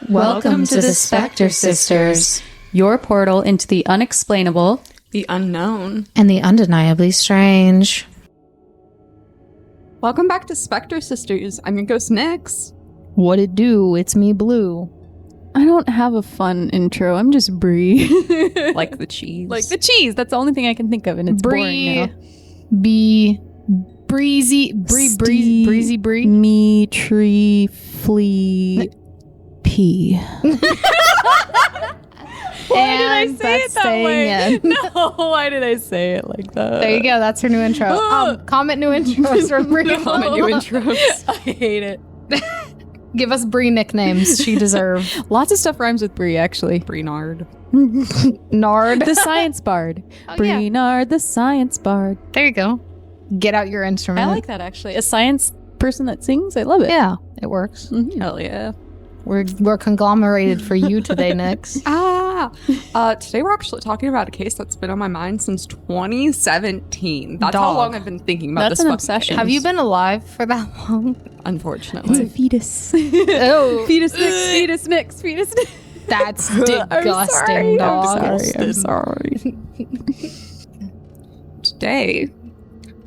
Welcome to the Spectre Sisters, your portal into the unexplainable, the unknown, and the undeniably strange. Welcome back to Spectre Sisters. I'm your ghost, Nyx. What it do? It's me, Blue. I don't have a fun intro. I'm just Brie. Like the cheese. Like the cheese. That's the only thing I can think of, and it's boring now. Breezy, Bree. Me, tree, flea, pea. Why did I say it that way? No, why did I say it like that? There you go. That's her new intro. Comment new intros for Brie. Comment new intros. I hate it. Give us Brie nicknames she deserves. Lots of stuff rhymes with Brie, actually. Brie-nard. Nard. The science bard. Oh, Brie-nard, the science bard. There you go. Get out your instrument. I like that, actually. A science person that sings, I love it. Yeah, it works. Mm-hmm. Hell yeah. We're conglomerated for you today, Nyx. Today we're actually talking about a case that's been on my mind since 2017. That's how long I've been thinking about That's this an fucking obsession. case. Have you been alive for that long? Unfortunately. It's a fetus. Oh, Fetus mix. that's disgusting, dog. I'm sorry. Today,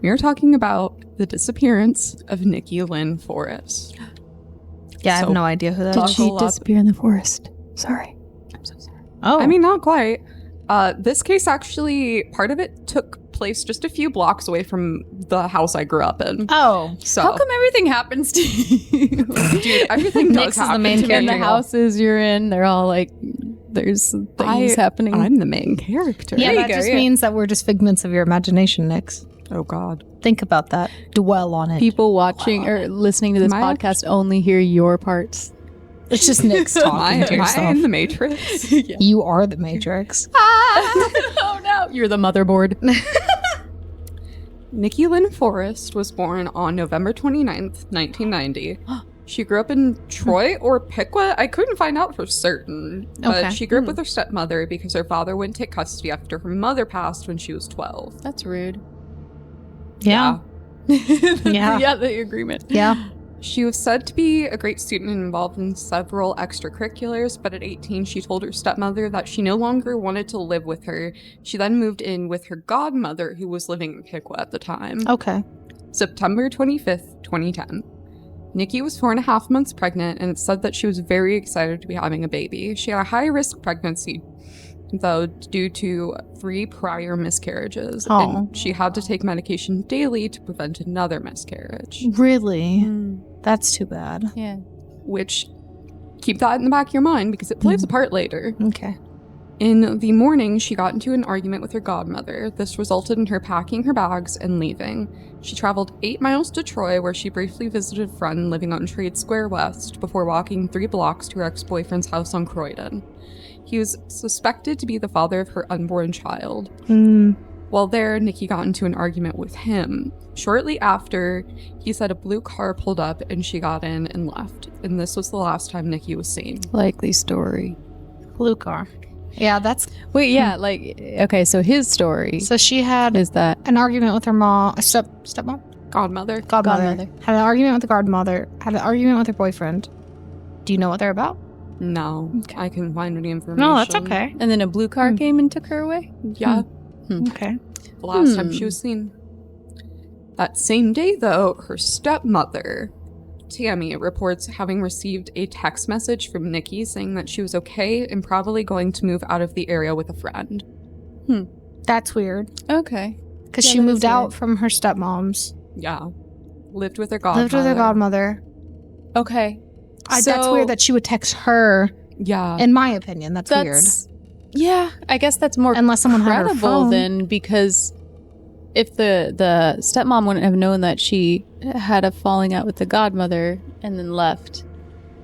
we are talking about the disappearance of Nikki Lyn Forrest. Yeah, I have So, no idea who that Did is. she disappear in the forest? Sorry. I'm so sorry. Oh, I mean, not quite. This case actually, part of it took place just a few blocks away from the house I grew up in. oh, So, How come everything happens to you? dude, everything Nyx does is the happen main to me. And character. the houses you're in, they're all like, there's things happening. I'm the main character. yeah, There you that go, just yeah. means that we're just figments of your imagination, Nyx. Oh, God. Think about that. Dwell on it. People watching or listening to this My- podcast only hear your parts. It's just Nyx talking to Am I yourself. in the Matrix? You are the Matrix. Oh no, you're the motherboard. Nikki Lyn Forrest was born on November 29th, 1990. She grew up in Troy or Piqua. I couldn't find out for certain. But Okay. she grew up with her stepmother because her father wouldn't take custody after her mother passed when she was 12. That's rude. Yeah. Yeah. Yeah, the agreement. Yeah. She was said to be a great student and involved in several extracurriculars, but at 18, she told her stepmother that she no longer wanted to live with her. She then moved in with her godmother, who was living in Piqua at the time. Okay. September 25th, 2010. Nikki was 4.5 months pregnant, and it's said that she was very excited to be having a baby. She had a high-risk pregnancy, though, due to 3 prior miscarriages, Aw. and she had to take medication daily to prevent another miscarriage, Really? That's too bad. Yeah. which, keep that in the back of your mind because it plays a part later. Okay. In the morning, she got into an argument with her godmother. This resulted in her packing her bags and leaving. She traveled 8 miles to Troy, where she briefly visited a friend living on Trade Square West before walking 3 blocks to her ex-boyfriend's house on Croydon. He was suspected to be the father of her unborn child. While there, Nikki got into an argument with him. Shortly after, he said a blue car pulled up and she got in and left. And this was the last time Nikki was seen. Likely story. Blue car. Yeah, that's... Wait, yeah, like, okay, so his story So she had is that an argument with her mom, stepmom? Godmother. Godmother. Had an argument with the godmother. Had an argument with her boyfriend. Do you know what they're about? No, I couldn't find any information. No, that's okay. and then a blue car came and took her away? Yeah, Okay. the last time she was seen. That same day, though, her stepmother, Tammy, reports having received a text message from Nikki saying that she was okay and probably going to move out of the area with a friend. That's weird. Okay. Because Yeah, she that is moved out weird. from her stepmom's. Yeah. Lived with her godmother. Lived with her godmother. Okay. That's So- weird that she would text her. Yeah. In my opinion, that's weird. That's yeah, I guess that's more Unless someone had her credible phone. then, because if the stepmom wouldn't have known that she had a falling out with the godmother and then left,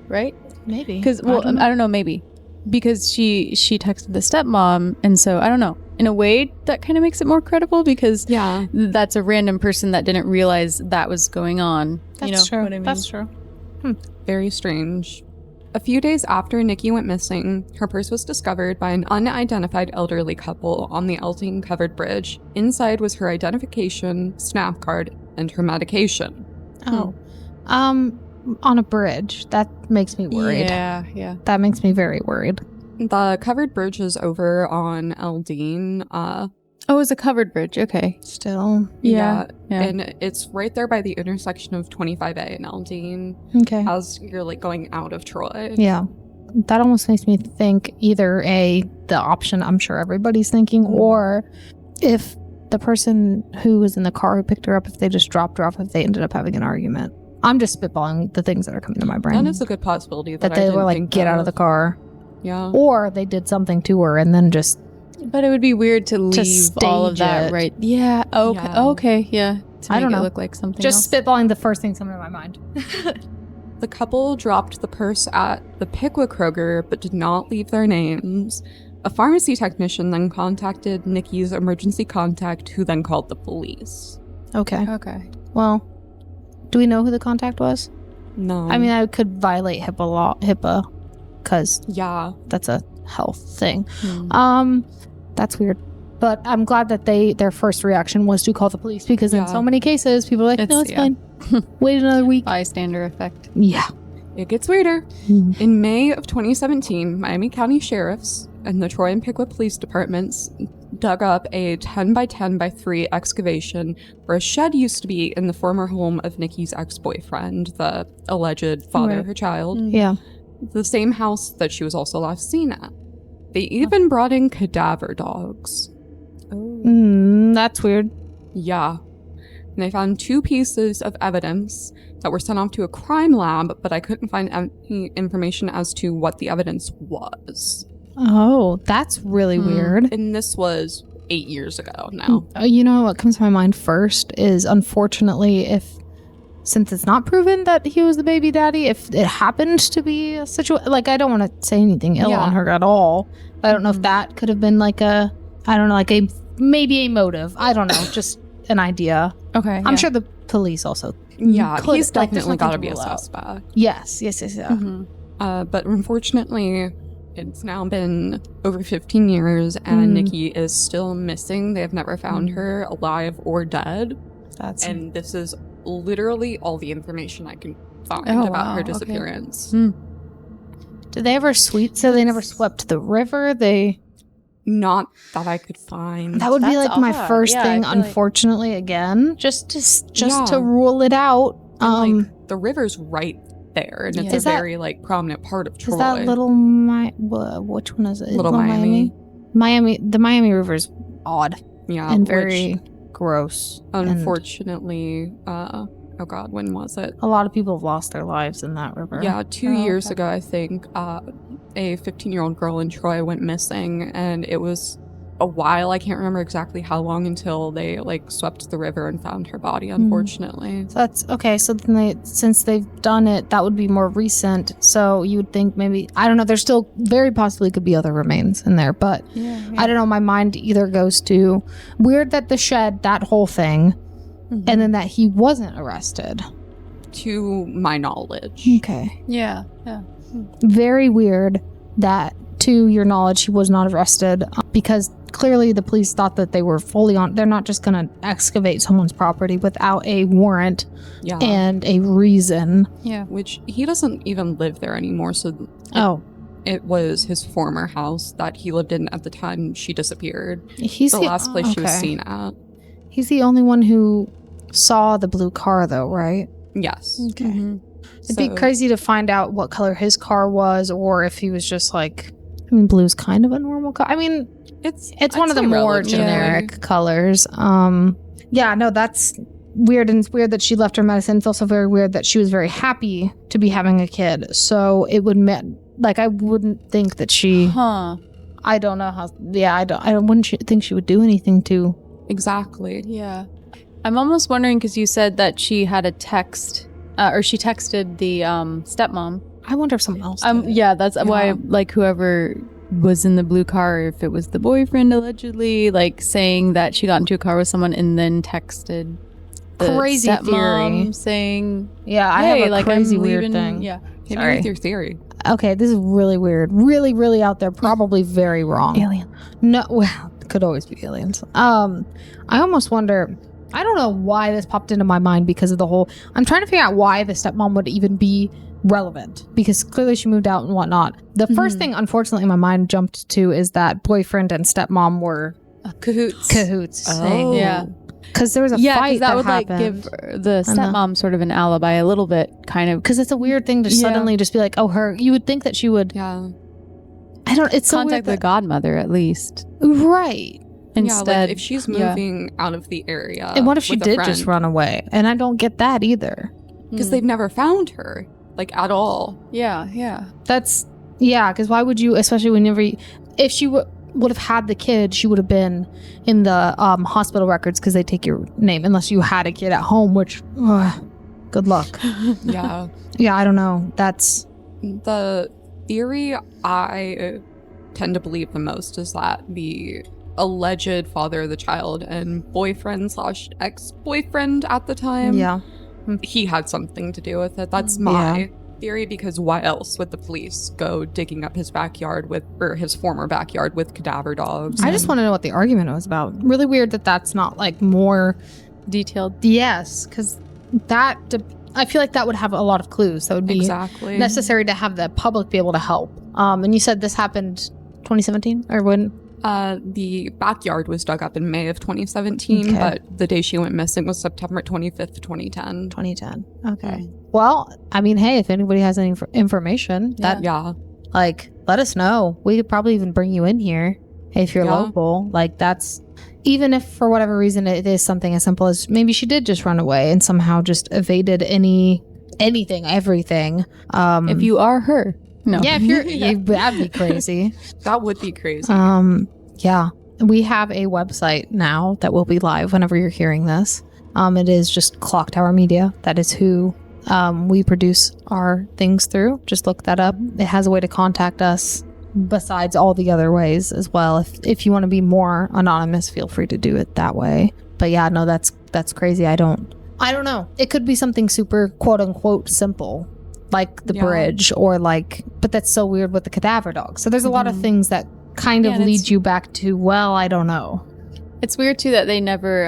right? Maybe. Because I don't know, maybe because she texted the stepmom, and so I don't know. In a way, that kind of makes it more credible because Yeah. that's a random person that didn't realize that was going on. That's you know true. what I mean? That's true. Very strange. A few days after Nikki went missing, her purse was discovered by an unidentified elderly couple on the Elting Covered Bridge. Inside was her identification, SNAP card, and her medication. Oh. on a bridge. That makes me worried. Yeah. That makes me very worried. The covered bridge is over on Eldine. Oh, it's a covered bridge. Okay. Still. Yeah. And it's right there by the intersection of 25A and Eldine Okay. as you're like going out of Troy. Yeah. That almost makes me think either the option I'm sure everybody's thinking, or if the person who was in the car who picked her up, if they just dropped her off, if they ended up having an argument. I'm just spitballing the things that are coming to my brain. And it's a good possibility that I they didn't were like, think get out of the car. Yeah. Or they did something to her and then just... But it would be weird to leave all of stage that it. right. Yeah. Okay. Yeah. Okay. Yeah. To I don't make it know. look like something Just else. spitballing the first thing coming to my mind. The couple dropped the purse at the Pickwick Kroger but did not leave their names. A pharmacy technician then contacted Nikki's emergency contact, who then called the police. Okay. Okay. Well, do we know who the contact was? No. I mean, I could violate HIPAA, because yeah. that's a health thing. Hmm. That's weird. But I'm glad that their first reaction was to call the police, because in Yeah. so many cases, people are like, no, it's fine. Wait another week. Bystander effect. Yeah. It gets weirder. In May of 2017, Miami County sheriffs and the Troy and Pickwick police departments dug up a 10 by 10 by 3 excavation where a shed used to be in the former home of Nikki's ex-boyfriend, the alleged father of her child. Yeah. The same house that she was also last seen at. They even brought in cadaver dogs. That's weird. Yeah. And they found 2 pieces of evidence that were sent off to a crime lab, but I couldn't find any information as to what the evidence was. Oh, that's really weird. And this was 8 years ago now. You know what comes to my mind first is, unfortunately, since it's not proven that he was the baby daddy, if it happened to be a situation, like, I don't want to say anything ill on her at all. I don't know if that could have been like maybe a motive. I don't know, just an idea. Okay. I'm sure the police also. Yeah, could, he's like, there's definitely got to nothing be a rule out. suspect. Yes. Yeah. Mm-hmm. But unfortunately, it's now been over 15 years and Nikki is still missing. They have never found her alive or dead. And this is literally all the information I can find about her disappearance. Okay. Did they ever so they never swept the river? Not that I could find. That would be That's like my odd. first Yeah, thing, I feel like- unfortunately, again. Just Yeah. to rule it out. And, like, the river's right there, and it's Yeah. a very like prominent part of Troy. Is that which one is it? Little Miami? The Miami River is odd Yeah, and which, very gross. And unfortunately, oh god, when was it? a lot of people have lost their lives in that river. Yeah, 2 years ago, I think, a 15-year-old girl in Troy went missing, and it was a while. I can't remember exactly how long until they like swept the river and found her body, unfortunately. So that's okay. So then since they've done it, that would be more recent. So you would think maybe, I don't know, there still very possibly could be other remains in there, but I don't know. My mind either goes to weird that the shed, that whole thing, and then that he wasn't arrested. To my knowledge. Okay. Yeah. Very weird that, to your knowledge, he was not arrested, because clearly the police thought that they were fully on. They're not just going to excavate someone's property without a warrant Yeah. and a reason. Yeah. Which he doesn't even live there anymore, so it was his former house that he lived in at the time she disappeared. He's The last place she was okay. seen at. He's the only one who saw the blue car, though, right? Yes. Okay. Mm-hmm. It'd be crazy to find out what color his car was, or if he was just like, I mean, blue's kind of a normal color. I mean, It's one of the more generic colors. Yeah, no, that's weird, and it's weird that she left her medicine. It's also very weird that she was very happy to be having a kid. So it would I wouldn't think that she. I don't know how. Yeah, I wouldn't think she would do anything to. Exactly. Yeah. I'm almost wondering, because you said that she had a text, or she texted the stepmom. I wonder if someone else. Did it. Yeah, that's why, like, whoever was in the blue car, if it was the boyfriend allegedly, like, saying that she got into a car with someone and then texted the Crazy stepmom theory. saying, Yeah, I hey, have a like, crazy I'm weird leaving. thing. Yeah. Hit me Sorry. with your theory. Okay, this is really weird. Really, really out there. Probably very wrong. Alien. No, well, could always be aliens. I almost wonder, I don't know why this popped into my mind because of the whole... I'm trying to figure out why the stepmom would even be relevant, because clearly she moved out and whatnot. The first thing, unfortunately, my mind jumped to is that boyfriend and stepmom were cahoots. Oh. Yeah. Because there was a fight that would happened. like give the stepmom sort of an alibi a little bit, kind of. Because it's a weird thing to suddenly just be like, oh, her... You would think that she would... Yeah. I don't... It's so weird contact the godmother, at least. Right. Instead, like if she's moving out of the area, and what if she did just run away? And I don't get that either, because they've never found her, like, at all. Yeah. That's because why would you, especially whenever if she would have had the kid, she would have been in the hospital records because they take your name unless you had a kid at home, which good luck. Yeah. I don't know. That's the theory I tend to believe the most, is that the alleged father of the child and boyfriend/ex-boyfriend at the time, he had something to do with it. That's my theory, because why else would the police go digging up his backyard or his former backyard with cadaver dogs? I just want to know what the argument was about. Really weird that that's not like more detailed. Yes, because that I feel like that would have a lot of clues that would be necessary to have the public be able to help. And you said this happened 2017 or when? The backyard was dug up in May of 2017, but the day she went missing was September 25th, 2010. 2010. Okay. Well, I mean, hey, if anybody has any information, like, let us know. We could probably even bring you in here if you're local. Like, that's, even if for whatever reason it is something as simple as maybe she did just run away and somehow just evaded everything. If you are her. No. Yeah, if you're, that'd be crazy. That would be crazy. Yeah. We have a website now that will be live whenever you're hearing this. It is just Clock Tower Media. That is who we produce our things through. Just look that up. It has a way to contact us besides all the other ways as well. If you want to be more anonymous, feel free to do it that way. But yeah, no, that's crazy. I don't know. It could be something super quote unquote simple, like the bridge, or like, but that's so weird with the cadaver dog. So there's a lot of things that kind of lead you back to, well, I don't know. It's weird too that they never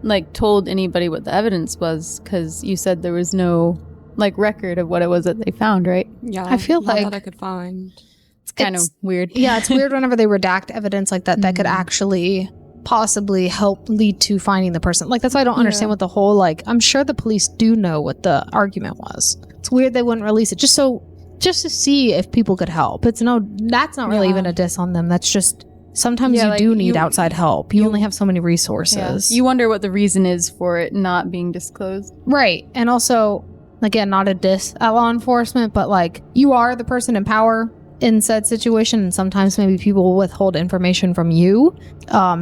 like told anybody what the evidence was, because you said there was no like record of what it was that they found, right? Yeah, I feel like that I could find. It's kind of weird. Yeah, it's weird whenever they redact evidence like that that could actually possibly help lead to finding the person. Like, that's why I don't understand what the whole, like, I'm sure the police do know what the argument was. It's weird they wouldn't release it just to see if people could help. That's not really even a diss on them. That's just sometimes you do need outside help. You only have so many resources. You wonder what the reason is for it not being disclosed. Right. And also, again, not a diss at law enforcement, but like, you are the person in power in said situation, and sometimes maybe people will withhold information from you.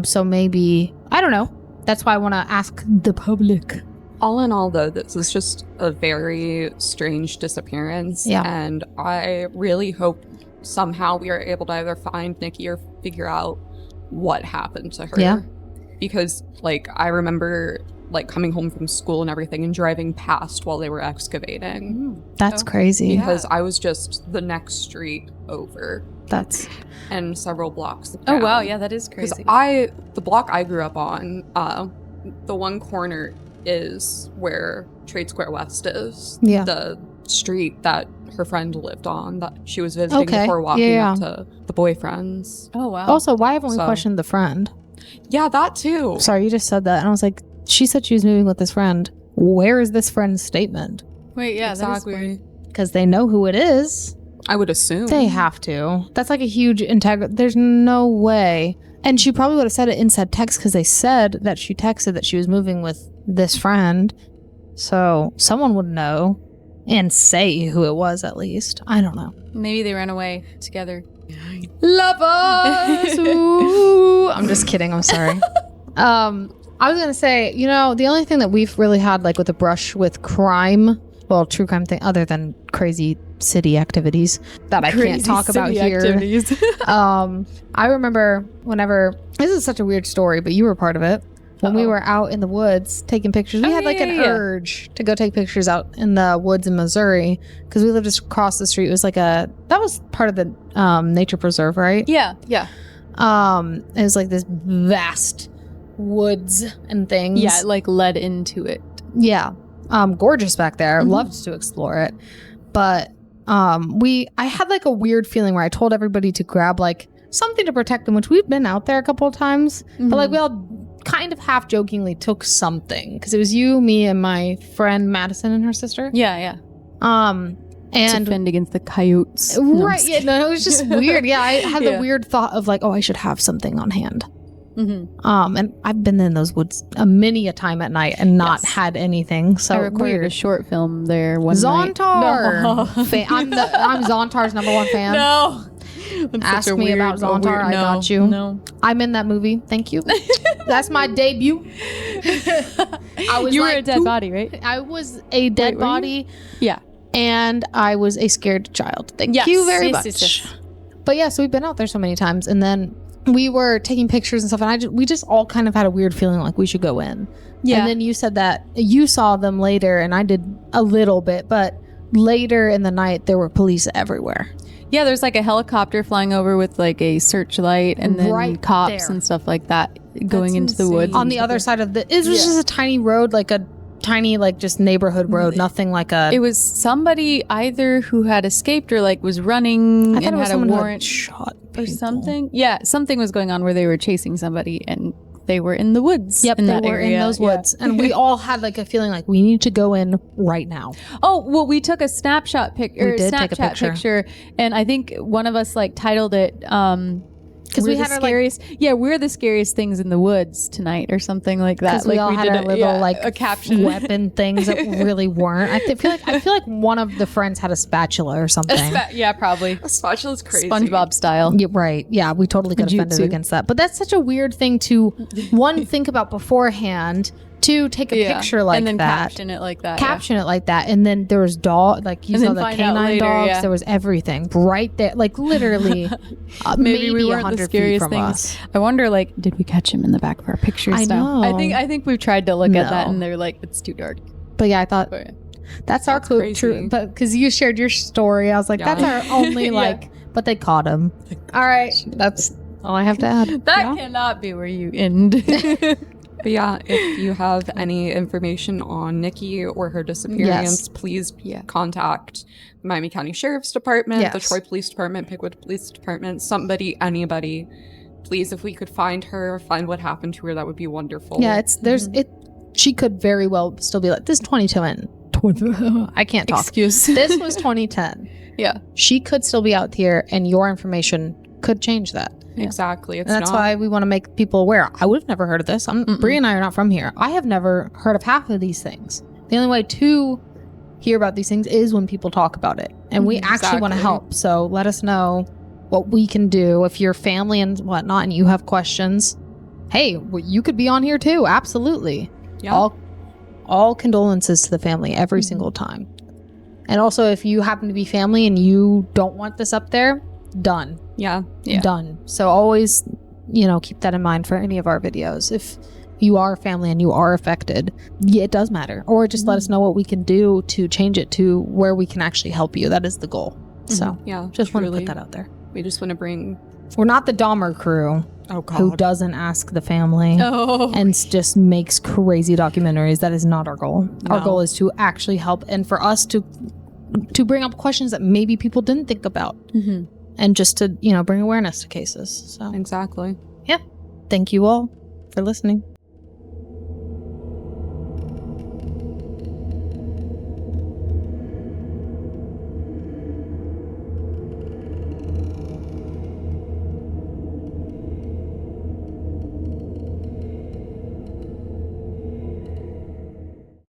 So maybe, I don't know. That's why I want to ask the public. All in all, though, this is just a very strange disappearance. Yeah. And I really hope somehow we are able to either find Nikki or figure out what happened to her. Yeah. Because, like, I remember, like, coming home from school and everything and driving past while they were excavating. That's crazy. Because I was just the next street over. And several blocks down. Oh, wow. Yeah, that is crazy. Because the block I grew up on, the one corner is where Trade Square West is. Yeah. The street that her friend lived on that she was visiting before walking up to the boyfriend's. Oh, wow. Also, why haven't we questioned the friend? Yeah, that too. Sorry, you just said that. And I was like, she said she was moving with this friend. Where is this friend's statement? Wait, yeah, exactly. that is weird. Because they know who it is. I would assume. They have to. That's like a huge there's no way. And she probably would have said it in said text, because they said that she texted that she was moving with this friend. So someone would know and say who it was, at least. I don't know. Maybe they ran away together. Lovers! Ooh. I'm just kidding. I'm sorry. I was going to say, the only thing that we've really had, like, with a brush with crime, well, true crime thing, other than crazy city activities that I can't talk about here. I remember whenever, this is such a weird story, but you were part of it. When we were out in the woods taking pictures, we had like an urge to go take pictures out in the woods in Missouri, because we lived just across the street. It was like that was part of the nature preserve, right? Yeah. It was like this vast woods and things. Yeah, like led into it. Yeah. Gorgeous back there. Loved to explore it. But I had like a weird feeling where I told everybody to grab like something to protect them, which we've been out there a couple of times. But like we all kind of half jokingly took something because it was you, me, and my friend Madison and her sister. Yeah. And to defend against the coyotes. Right. Yeah. No, it was just weird. Yeah. I had the weird thought of like, oh, I should have something on hand. And I've been in those woods many a time at night and not had anything. So I recorded a short film there one Zontar. night. I'm Zontar's #1 fan. No. Ask me about Zontar. I got you. No. I'm in that movie. Thank you. That's my debut. You were a dead body, right? I was a dead body. Yeah. And I was a scared child. Thank you very much. Yes. But yeah, so we've been out there so many times, and then we were taking pictures and stuff, and we just all kind of had a weird feeling like we should go in. Yeah. And then you said that you saw them later, and I did a little bit, but later in the night there were police everywhere. Yeah, there's like a helicopter flying over with like a searchlight, and then cops and stuff like that going into the woods. On the other side of it was just a tiny road, like a tiny like just neighborhood road, nothing like a... It was somebody either who had escaped or like was running and had a warrant shot or something. Yeah, something was going on where they were chasing somebody and they were in the woods. Yep, they were in those woods. And we all had like a feeling like we need to go in right now. Oh, well, we took a snapshot picture, and I think one of us like titled it because we had the scariest. We're the scariest things in the woods tonight, or something like that. Like we all had our little like a caption weapon things that really weren't. I feel like one of the friends had a spatula or something. Yeah, probably. A spatula's crazy. SpongeBob style. Yeah, right. Yeah, we totally got offended against that. But that's such a weird thing to think about beforehand. To take a picture like that, and then caption it like that, and then there was like you saw the canine dogs. There was everything right there, like literally, maybe we weren't 100 the scariest feet from things. us. I wonder, like, did we catch him in the back of our pictures? I know. I think we've tried to look at that, and they're like, it's too dark. But yeah, I thought that's our clue. True, but because you shared your story, I was like, that's our only But they caught him. All right, that's all I have to add. That cannot be where you end. But yeah, if you have any information on Nikki or her disappearance, please contact the Miami County Sheriff's Department, the Troy Police Department, Pickwood Police Department, anybody. Please, if we could find her, find what happened to her, that would be wonderful. Yeah, she could very well still be like, this 2010. I can't talk. Excuse. This was 2010. Yeah. She could still be out here, and your information could change that. Exactly. That's why we want to make people aware. I would have never heard of this. Bree and I are not from here. I have never heard of half of these things. The only way to hear about these things is when people talk about it. And we actually want to help. So let us know what we can do. If you're family and whatnot and you have questions, hey, you could be on here too. Absolutely. Yeah. All condolences to the family every single time. And also, if you happen to be family and you don't want this up there, done. Yeah. Done. So always, keep that in mind for any of our videos. If you are family and you are affected, it does matter. Or just let us know what we can do to change it to where we can actually help you. That is the goal. So just want to put that out there. We just want to we're not the Dahmer crew who doesn't ask the family and just makes crazy documentaries. That is not our goal. No. Our goal is to actually help and for us to bring up questions that maybe people didn't think about. And just to, bring awareness to cases. So exactly. Yeah. Thank you all for listening.